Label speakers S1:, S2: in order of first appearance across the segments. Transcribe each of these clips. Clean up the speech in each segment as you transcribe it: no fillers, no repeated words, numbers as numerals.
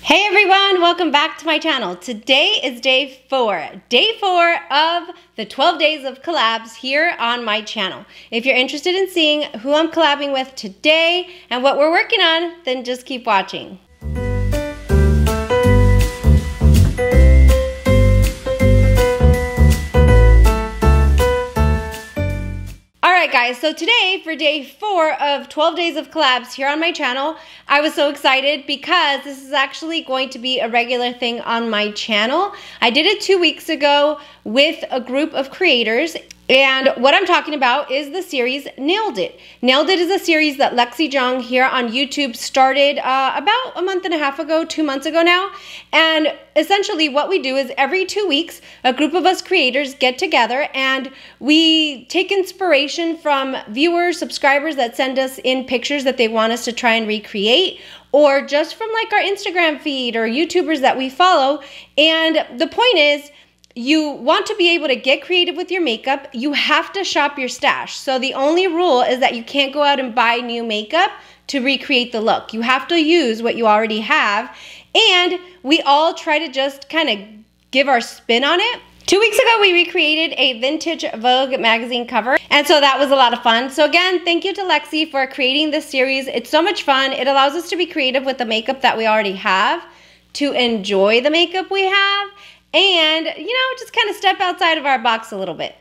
S1: Hey everyone, welcome back to my channel. Today is day 4 of the 12 days of collabs here on my channel. If you're interested in seeing who I'm collabing with today and what we're working on, then just keep watching. Alright guys, so today for day 4 of 12 days of collabs here on my channel, I was so excited because this is actually going to be a regular thing on my channel. I did it 2 weeks ago with a group of creators, and what I'm talking about is the series Nailed It. Nailed It is a series that Lexi Jung here on YouTube started about a month and a half ago, 2 months ago now. And essentially what we do is every 2 weeks, a group of us creators get together and we take inspiration from viewers, subscribers that send us in pictures that they want us to try and recreate, or just from like our Instagram feed or YouTubers that we follow. And the point is, you want to be able to get creative with your makeup. You have to shop your stash. So the only rule is that you can't go out and buy new makeup to recreate the look. You have to use what you already have. And we all try to just kind of give our spin on it. 2 weeks ago, we recreated a vintage Vogue magazine cover, and so that was a lot of fun. So again, thank you to Lexi for creating this series. It's so much fun. It allows us to be creative with the makeup that we already have, to enjoy the makeup we have, and, you know, just kind of step outside of our box a little bit.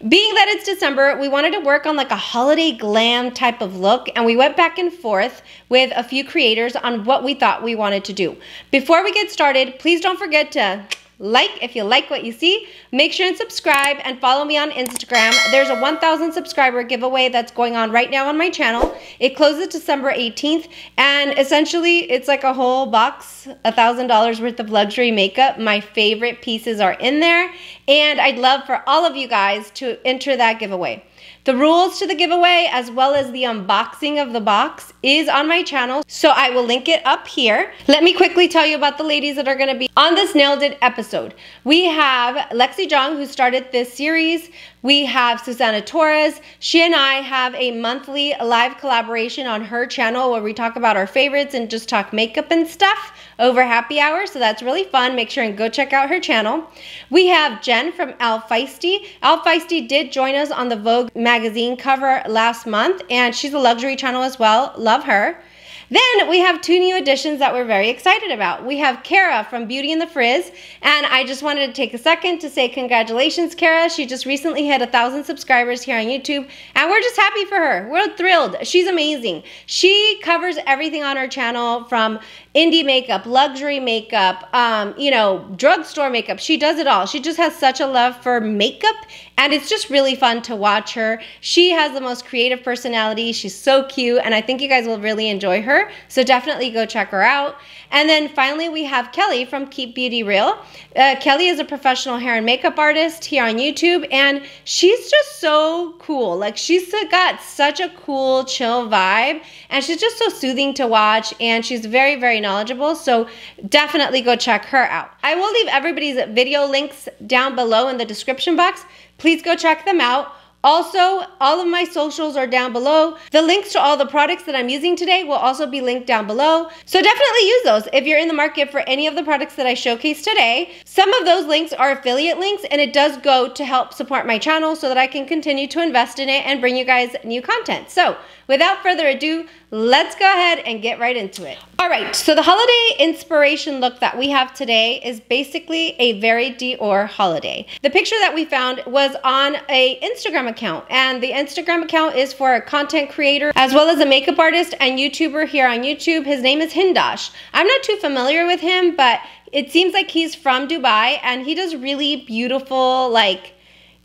S1: Being that it's December, we wanted to work on like a holiday glam type of look, and we went back and forth with a few creators on what we thought we wanted to do. Before we get started, please don't forget to like if you like what you see. Make sure and subscribe and follow me on Instagram. There's a 1,000 subscriber giveaway that's going on right now on my channel. It closes December 18th, and essentially it's like a whole box, $1,000 worth of luxury makeup. My favorite pieces are in there, and I'd love for all of you guys to enter that giveaway. The rules to the giveaway, as well as the unboxing of the box, is on my channel, so I will link it up here. Let me quickly tell you about the ladies that are going to be on this Nailed It episode. We have Lexi Jung, who started this series. We have Susana Torres. She and I have a monthly live collaboration on her channel where we talk about our favorites and just talk makeup and stuff over happy hour, so that's really fun. Make sure and go check out her channel. We have Jen from Al Feisty. Al Feisty did join us on the Vogue magazine cover last month, and she's a luxury channel as well. Love her. Then we have 2 new additions that we're very excited about. We have Kara from Beauty and the Frizz, and I just wanted to take a second to say congratulations, Kara. She just recently hit 1,000 subscribers here on YouTube, and we're just happy for her. We're thrilled. She's amazing. She covers everything on her channel, from indie makeup, luxury makeup, you know, drugstore makeup. She does it all. She just has such a love for makeup, and it's just really fun to watch her. She has the most creative personality. She's so cute, and I think you guys will really enjoy her. So definitely go check her out. And then finally we have Kelly from Keep Beauty Real. Kelly is a professional hair and makeup artist here on YouTube, and she's just so cool. Like, she's got such a cool, chill vibe, and she's just so soothing to watch, and she's very, very knowledgeable. So definitely go check her out. I will leave everybody's video links down below in the description box. Please go check them out. Also, all of my socials are down below. The links to all the products that I'm using today will also be linked down below. So definitely use those if you're in the market for any of the products that I showcased today. Some of those links are affiliate links, and it does go to help support my channel so that I can continue to invest in it and bring you guys new content. So without further ado, let's go ahead and get right into it. All right, so the holiday inspiration look that we have today is basically a Very Dior Holiday. The picture that we found was on an Instagram account, and the Instagram account is for a content creator as well as a makeup artist and YouTuber here on YouTube. His name is Hindash. I'm not too familiar with him, but it seems like he's from Dubai, and he does really beautiful, like,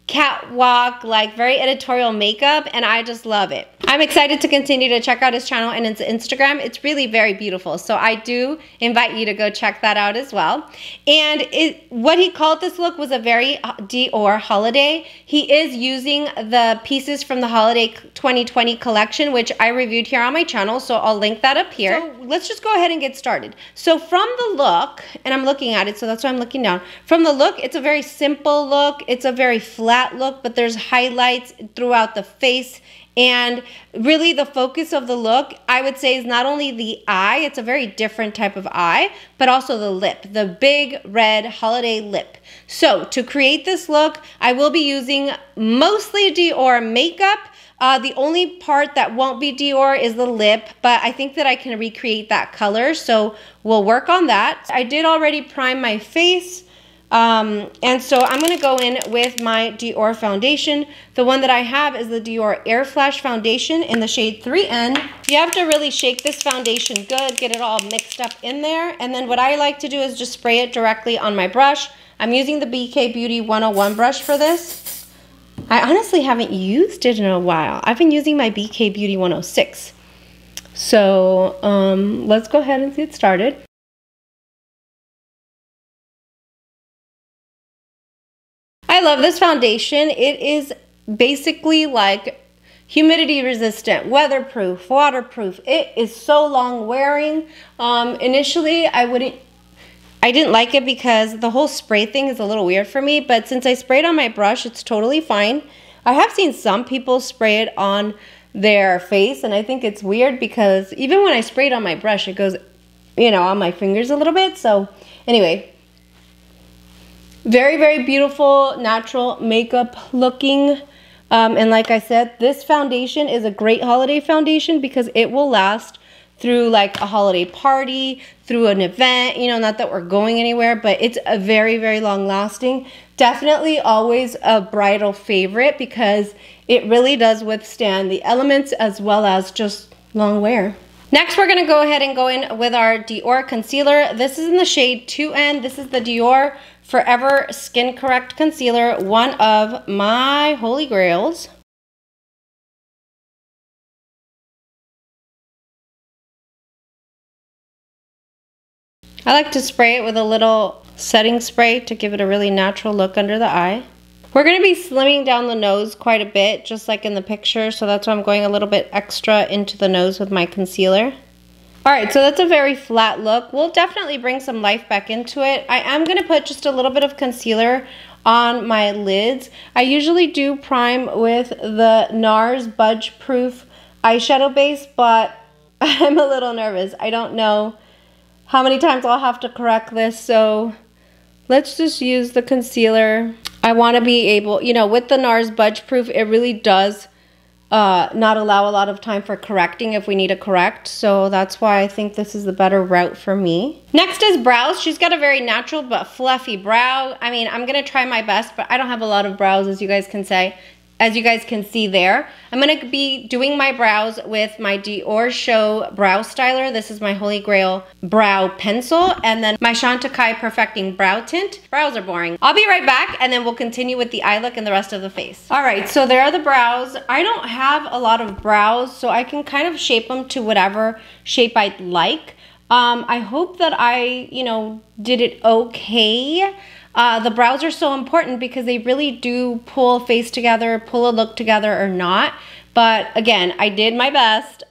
S1: catwalk, like very editorial makeup, and I just love it. I'm excited to continue to check out his channel and his Instagram. It's really very beautiful, so I do invite you to go check that out as well. And what he called this look was a Very Dior Holiday. He is using the pieces from the Holiday 2020 collection, which I reviewed here on my channel, so I'll link that up here. So let's just go ahead and get started. So from the look, and I'm looking at it, so that's why I'm looking down. From the look, it's a very simple look. It's a very flat look, but there's highlights throughout the face And really the focus of the look, I would say, is not only the eye, it's a very different type of eye, but also the lip, the big red holiday lip. So to create this look, I will be using mostly Dior makeup. The only part that won't be Dior is the lip, but I think that I can recreate that color, so we'll work on that. I did already prime my face. And so I'm going to go in with my Dior foundation. The one that I have is the Dior Air Flash foundation in the shade 3N. You have to really shake this foundation good, get it all mixed up in there. And then what I like to do is just spray it directly on my brush. I'm using the BK Beauty 101 brush for this. I honestly haven't used it in a while. I've been using my BK Beauty 106. So let's go ahead and get started. I love this foundation. It is basically like humidity resistant, weatherproof, waterproof. It is so long wearing. Initially, I didn't like it because the whole spray thing is a little weird for me, but since I sprayed on my brush, it's totally fine. I have seen some people spray it on their face, and I think it's weird because even when I spray it on my brush, it goes, you know, on my fingers a little bit. So anyway, very, very beautiful, natural makeup looking. And like I said, this foundation is a great holiday foundation because it will last through like a holiday party, through an event, you know, not that we're going anywhere, but it's a very, very long lasting. Definitely always a bridal favorite because it really does withstand the elements as well as just long wear. Next, we're gonna go ahead and go in with our Dior concealer. This is in the shade 2N. This is the Dior Forever Skin Correct Concealer, one of my holy grails. I like to spray it with a little setting spray to give it a really natural look under the eye. We're going to be slimming down the nose quite a bit, just like in the picture, so that's why I'm going a little bit extra into the nose with my concealer. Alright, so that's a very flat look. We'll definitely bring some life back into it. I am going to put just a little bit of concealer on my lids. I usually do prime with the Nars Budge Proof eyeshadow base, but I'm a little nervous. I don't know how many times I'll have to correct this, so let's just use the concealer. I want to be able, you know, with the Nars Budge Proof, it really does not allow a lot of time for correcting if we need to correct, so that's why I think this is the better route for me. Next is brows. She's got a very natural but fluffy brow. I mean, I'm gonna try my best, but I don't have a lot of brows, as you guys can see there. I'm gonna be doing my brows with my Dior Show Brow Styler. This is my Holy Grail brow pencil, and then my Chantecaille Perfecting Brow Tint. Brows are boring. I'll be right back, and then we'll continue with the eye look and the rest of the face. All right, so there are the brows. I don't have a lot of brows, so I can kind of shape them to whatever shape I'd like. I hope that I, you know, did it okay. The brows are so important because they really do pull a face together, pull a look together or not. But again, I did my best.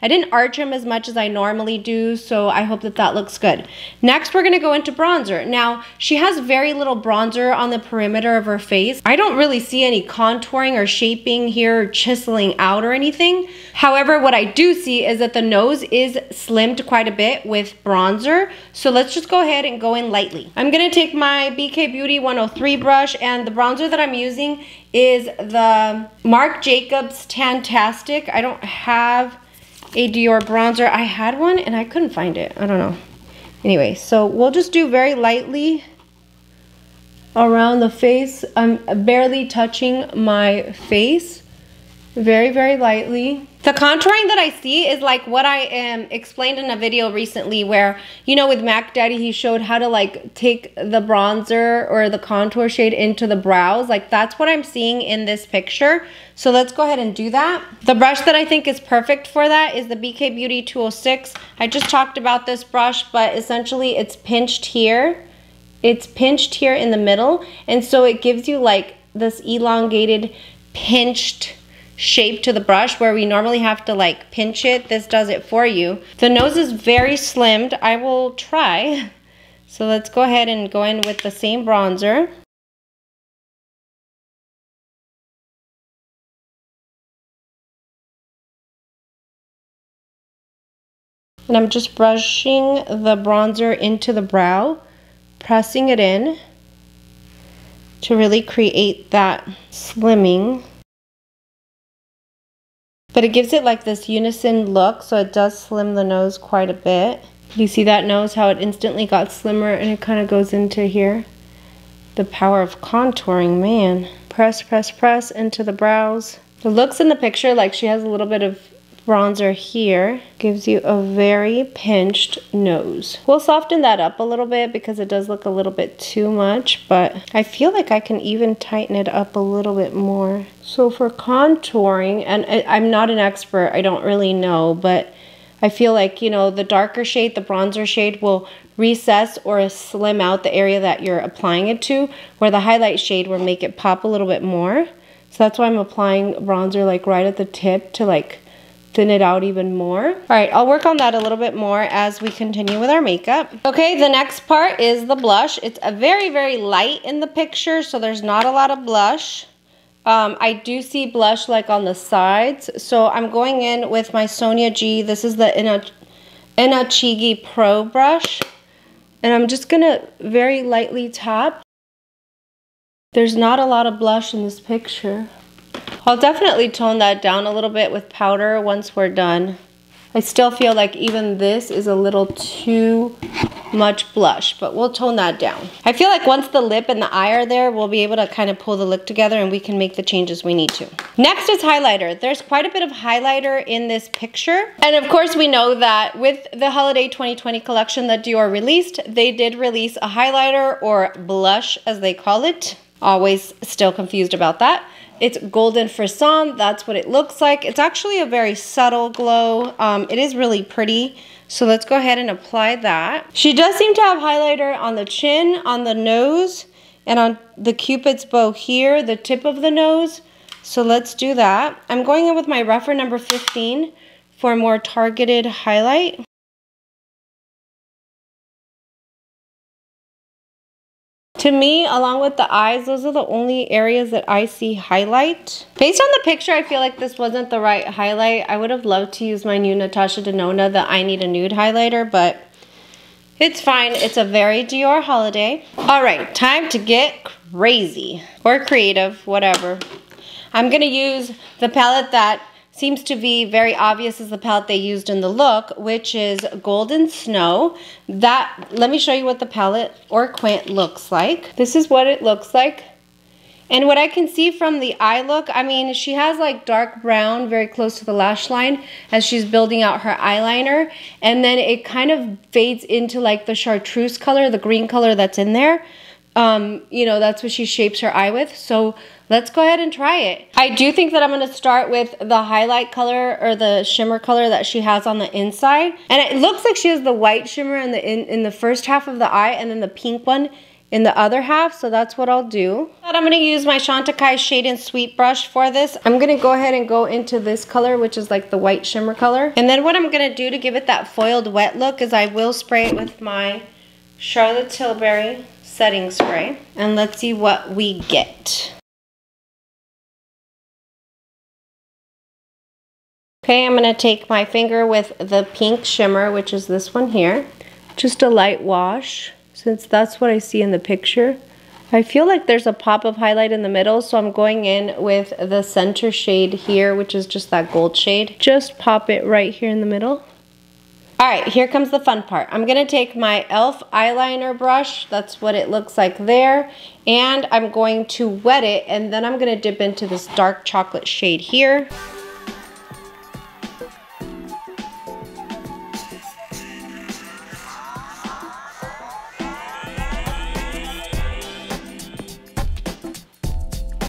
S1: I didn't arch them as much as I normally do, so I hope that that looks good. Next, we're gonna go into bronzer. Now, she has very little bronzer on the perimeter of her face. I don't really see any contouring or shaping here, or chiseling out or anything. However, what I do see is that the nose is slimmed quite a bit with bronzer, so let's just go ahead and go in lightly. I'm gonna take my BK Beauty 103 brush, and the bronzer that I'm using is the Marc Jacobs Tantastic. I don't have a Dior bronzer. I had one and I couldn't find it. I don't know. Anyway, so we'll just do very lightly around the face. I'm barely touching my face. Very, very lightly. The contouring that I see is like what I explained in a video recently where, you know, with Mac Daddy, he showed how to like take the bronzer or the contour shade into the brows. Like that's what I'm seeing in this picture. So let's go ahead and do that. The brush that I think is perfect for that is the BK Beauty 206. I just talked about this brush, but essentially it's pinched here. It's pinched here in the middle. And so it gives you like this elongated, pinched shape to the brush where we normally have to like pinch it. This does it for you. The nose is very slimmed. I will try. So let's go ahead and go in with the same bronzer. And I'm just brushing the bronzer into the brow, pressing it in to really create that slimming. But it gives it like this unison look, so it does slim the nose quite a bit. You see that nose, how it instantly got slimmer and it kind of goes into here. The power of contouring, man. Press, press, press into the brows. It looks in the picture like she has a little bit of bronzer here. Gives you a very pinched nose. We'll soften that up a little bit because it does look a little bit too much, but I feel like I can even tighten it up a little bit more. So for contouring, and I'm not an expert, I don't really know, but I feel like, you know, the darker shade, the bronzer shade will recess or slim out the area that you're applying it to, where the highlight shade will make it pop a little bit more. So that's why I'm applying bronzer like right at the tip to like thin it out even more. All right, I'll work on that a little bit more as we continue with our makeup. Okay, the next part is the blush. It's a very, very light in the picture, so there's not a lot of blush. I do see blush like on the sides, so I'm going in with my Sonia G. This is the Inachigi Pro brush, and I'm just gonna very lightly tap. There's not a lot of blush in this picture. I'll definitely tone that down a little bit with powder once we're done. I still feel like even this is a little too much blush, but we'll tone that down. I feel like once the lip and the eye are there, we'll be able to kind of pull the look together and we can make the changes we need to. Next is highlighter. There's quite a bit of highlighter in this picture. And of course we know that with the Holiday 2020 collection that Dior released, they did release a highlighter, or blush as they call it. Always still confused about that. It's golden frisson, that's what it looks like. It's actually a very subtle glow. It is really pretty. So let's go ahead and apply that. She does seem to have highlighter on the chin, on the nose, and on the Cupid's bow here, the tip of the nose. So let's do that. I'm going in with my Rephr number 15 for a more targeted highlight. To me, along with the eyes, those are the only areas that I see highlight. Based on the picture, I feel like this wasn't the right highlight. I would have loved to use my new Natasha Denona, the I Need a Nude highlighter, but it's fine. It's a Very Dior Holiday. All right, time to get crazy or creative, whatever. I'm gonna use the palette that seems to be very obvious is the palette they used in the look, which is Golden Snow. Let me show you what the palette or quint looks like. This is what it looks like. And what I can see from the eye look, I mean, she has like dark brown very close to the lash line as she's building out her eyeliner. And then it kind of fades into like the chartreuse color, the green color that's in there. You know, that's what she shapes her eye with. So let's go ahead and try it. I do think that I'm going to start with the highlight color or the shimmer color that she has on the inside. And it looks like she has the white shimmer in the first half of the eye and then the pink one in the other half. So that's what I'll do. But I'm going to use my Chantecaille Shade and Sweet brush for this. I'm going to go ahead and go into this color, which is like the white shimmer color. And then what I'm going to do to give it that foiled wet look is I will spray it with my Charlotte Tilbury setting spray. And let's see what we get. Okay, I'm going to take my finger with the pink shimmer, which is this one here. Just a light wash, since that's what I see in the picture. I feel like there's a pop of highlight in the middle, so I'm going in with the center shade here, which is just that gold shade. Just pop it right here in the middle. All right, here comes the fun part. I'm going to take my e.l.f. eyeliner brush. That's what it looks like there. And I'm going to wet it, and then I'm going to dip into this dark chocolate shade here.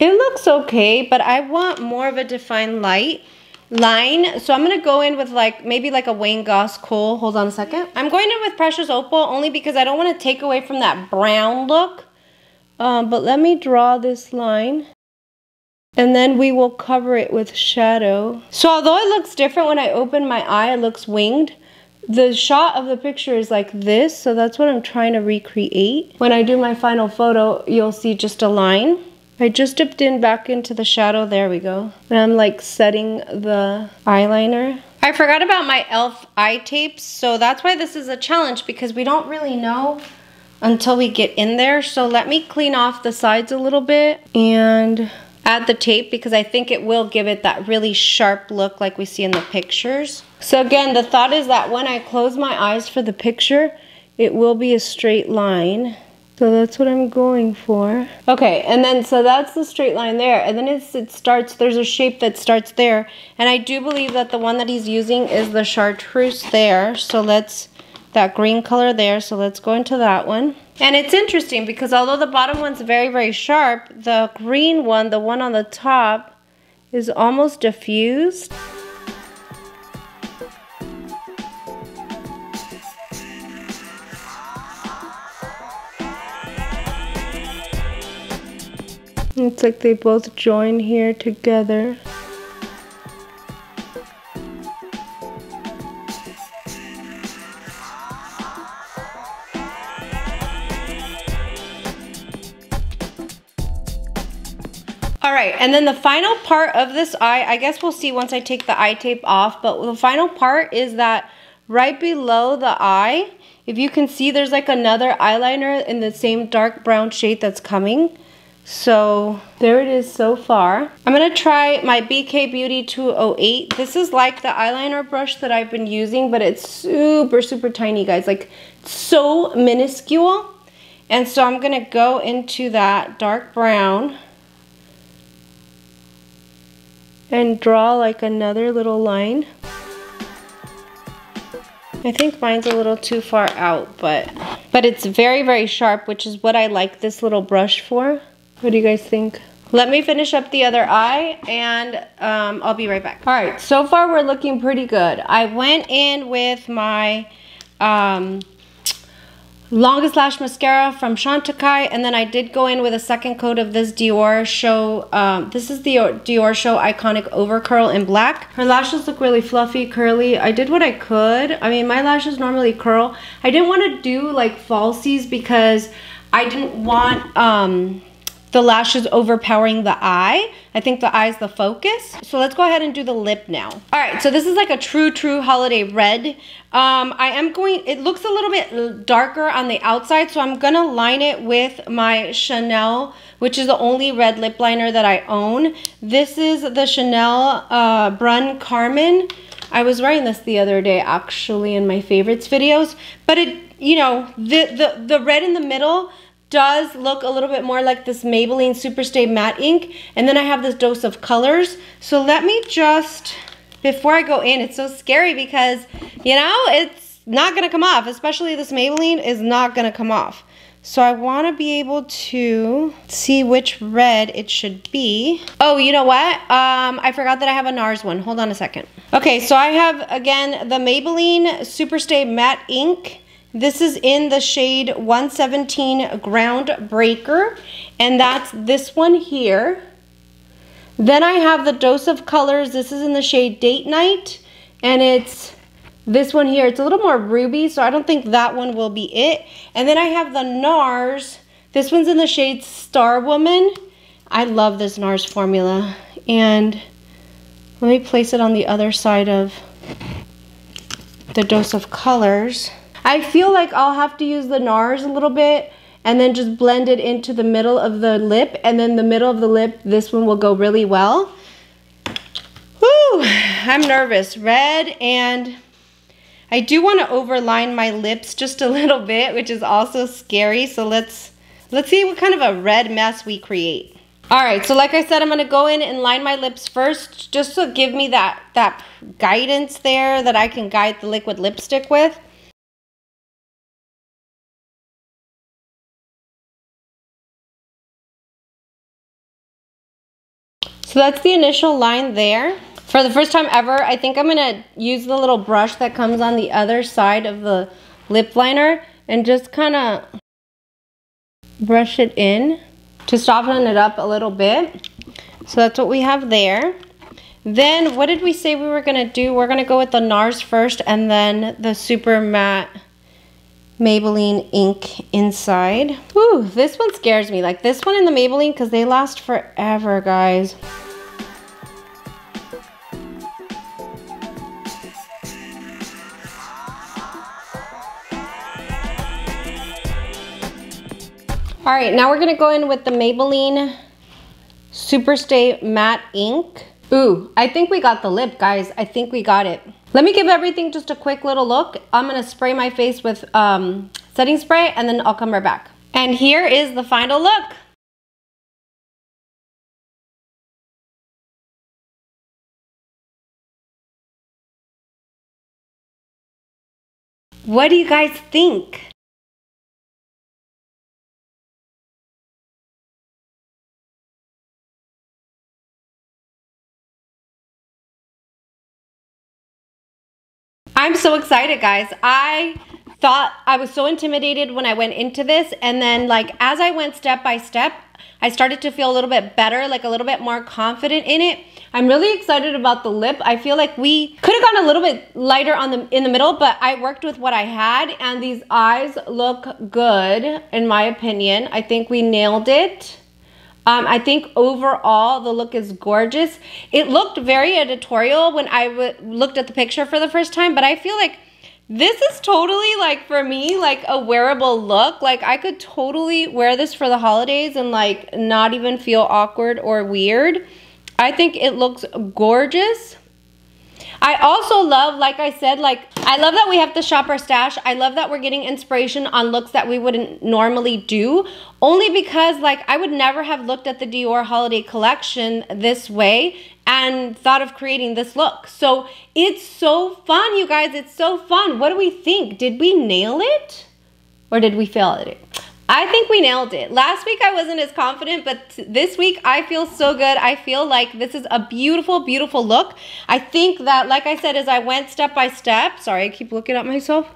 S1: It looks okay, but I want more of a defined line. So I'm gonna go in with maybe like a Wayne Goss Kohl. Hold on a second. I'm going in with Precious Opal only because I don't want to take away from that brown look. But let me draw this line. And then we will cover it with shadow. So although it looks different when I open my eye, it looks winged. The shot of the picture is like this, so that's what I'm trying to recreate. When I do my final photo, you'll see just a line. I just dipped in back into the shadow, there we go. And I'm like setting the eyeliner. I forgot about my e.l.f. eye tapes, so that's why this is a challenge, because we don't really know until we get in there. So let me clean off the sides a little bit and add the tape, because I think it will give it that really sharp look like we see in the pictures. So again, the thought is that when I close my eyes for the picture, it will be a straight line. So that's what I'm going for. Okay, and then so that's the straight line there. And then it starts, there's a shape that starts there. And I do believe that the one that he's using is the chartreuse there. So let's, that green color there. So let's go into that one. And it's interesting because although the bottom one's very, very sharp, the green one, the one on the top, is almost diffused. It's like they both join here together. All right, and then the final part of this eye, I guess we'll see once I take the eye tape off, but the final part is that right below the eye, if you can see, there's like another eyeliner in the same dark brown shade that's coming. So there it is so far. I'm gonna try my BK Beauty 208. This is like the eyeliner brush that I've been using, but it's super, super tiny, guys. Like, so minuscule. And so I'm gonna go into that dark brown and draw like another little line. I think mine's a little too far out, but it's very, very sharp, which is what I like this little brush for. What do you guys think? Let me finish up the other eye and I'll be right back. All right, so far we're looking pretty good. I went in with my longest lash mascara from Chantecaille, and then I did go in with a second coat of this Dior Show. This is the Dior Show Iconic Over Curl in black. Her lashes look really fluffy, curly. I did what I could. I mean, my lashes normally curl. I didn't want to do like falsies because I didn't want the lashes overpowering the eye. I think the eye's the focus. So let's go ahead and do the lip now. All right, so this is like a true holiday red. It looks a little bit darker on the outside, so I'm gonna line it with my Chanel, which is the only red lip liner that I own. This is the Chanel Brun Carmen. I was wearing this the other day actually in my favorites videos, but it, you know, the red in the middle does look a little bit more like this Maybelline Superstay matte ink, and then I have this dose of colors. So let me just, before I go in, it's so scary because, you know, it's not gonna come off, especially this Maybelline is not gonna come off. So I wanna be able to see which red it should be. Oh, you know what? I forgot that I have a Nars one. Hold on a second. Okay, so I have, again, the Maybelline Superstay matte ink. This is in the shade 117 Groundbreaker, and that's this one here. Then I have the Dose of Colors. This is in the shade Date Night, and it's this one here. It's a little more ruby, so I don't think that one will be it. And then I have the Nars. This one's in the shade Star Woman. I love this Nars formula. And let me place it on the other side of the Dose of Colors. I feel like I'll have to use the Nars a little bit and then just blend it into the middle of the lip, and then the middle of the lip, this one will go really well. Woo, I'm nervous. Red, and I do want to overline my lips just a little bit, which is also scary. So let's see what kind of a red mess we create. All right, so like I said, I'm gonna go in and line my lips first, just to give me that guidance there that I can guide the liquid lipstick with. So that's the initial line there. For the first time ever, I think I'm gonna use the little brush that comes on the other side of the lip liner and just kind of brush it in to soften it up a little bit. So that's what we have there. Then what did we say we were gonna do? We're gonna go with the Nars first and then the super matte Maybelline ink inside. Whew, this one scares me. Like this one in the Maybelline, because they last forever, guys. All right, now we're gonna go in with the Maybelline Superstay Matte Ink. Ooh, I think we got the lip, guys. I think we got it. Let me give everything just a quick little look. I'm gonna spray my face with setting spray and then I'll come right back. And here is the final look. What do you guys think? I'm so excited, guys. I thought I was so intimidated when I went into this, and then like as I went step by step, I started to feel a little bit better, like a little bit more confident in it. I'm really excited about the lip. I feel like we could have gone a little bit lighter in the middle, but I worked with what I had, and these eyes look good in my opinion. I think we nailed it. I think overall the look is gorgeous. It looked very editorial when I looked at the picture for the first time, but I feel like this is totally like for me like a wearable look. Like I could totally wear this for the holidays and like not even feel awkward or weird. I think it looks gorgeous. I also love, like I said, like I love that we have to shop our stash. I love that we're getting inspiration on looks that we wouldn't normally do, only because like I would never have looked at the Dior Holiday collection this way and thought of creating this look. So it's so fun, you guys. It's so fun. What do we think? Did we nail it or did we fail at it? I think we nailed it. Last week I wasn't as confident, but this week I feel so good. I feel like this is a beautiful, beautiful look. I think that, like I said, as I went step by step, sorry, I keep looking at myself.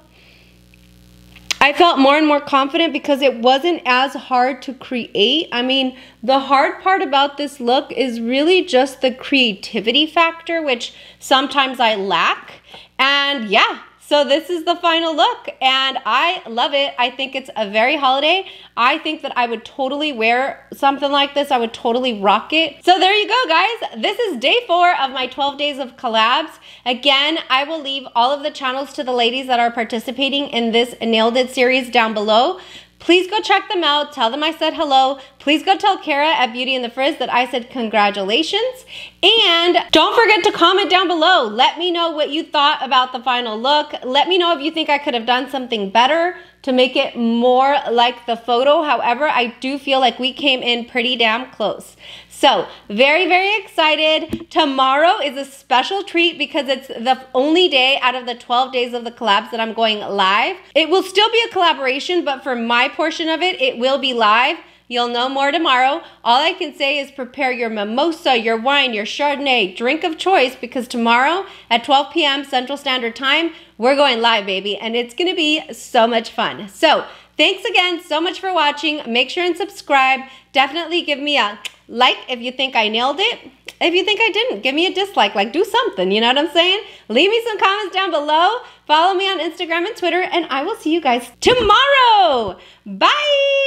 S1: I felt more and more confident because it wasn't as hard to create. I mean, the hard part about this look is really just the creativity factor, which sometimes I lack. And yeah. So this is the final look and I love it. I think it's a very holiday. I think that I would totally wear something like this. I would totally rock it. So there you go, guys. This is day 4 of my 12 days of collabs. Again, I will leave all of the channels to the ladies that are participating in this Nailed It series down below. Please go check them out. Tell them I said hello. Please go tell Kara at Beauty in the Frizz that I said congratulations. And don't forget to comment down below. Let me know what you thought about the final look. Let me know if you think I could have done something better to make it more like the photo. However, I do feel like we came in pretty damn close. So very, very excited. Tomorrow is a special treat because it's the only day out of the 12 days of the collabs that I'm going live. It will still be a collaboration, but for my portion of it, it will be live. You'll know more tomorrow. All I can say is prepare your mimosa, your wine, your Chardonnay, drink of choice, because tomorrow at 12 p.m. Central Standard Time, we're going live, baby, and it's gonna be so much fun. So thanks again so much for watching. Make sure and subscribe. Definitely give me a like if you think I nailed it. If you think I didn't, give me a dislike. Like, do something, you know what I'm saying? Leave me some comments down below. Follow me on Instagram and Twitter, and I will see you guys tomorrow. Bye!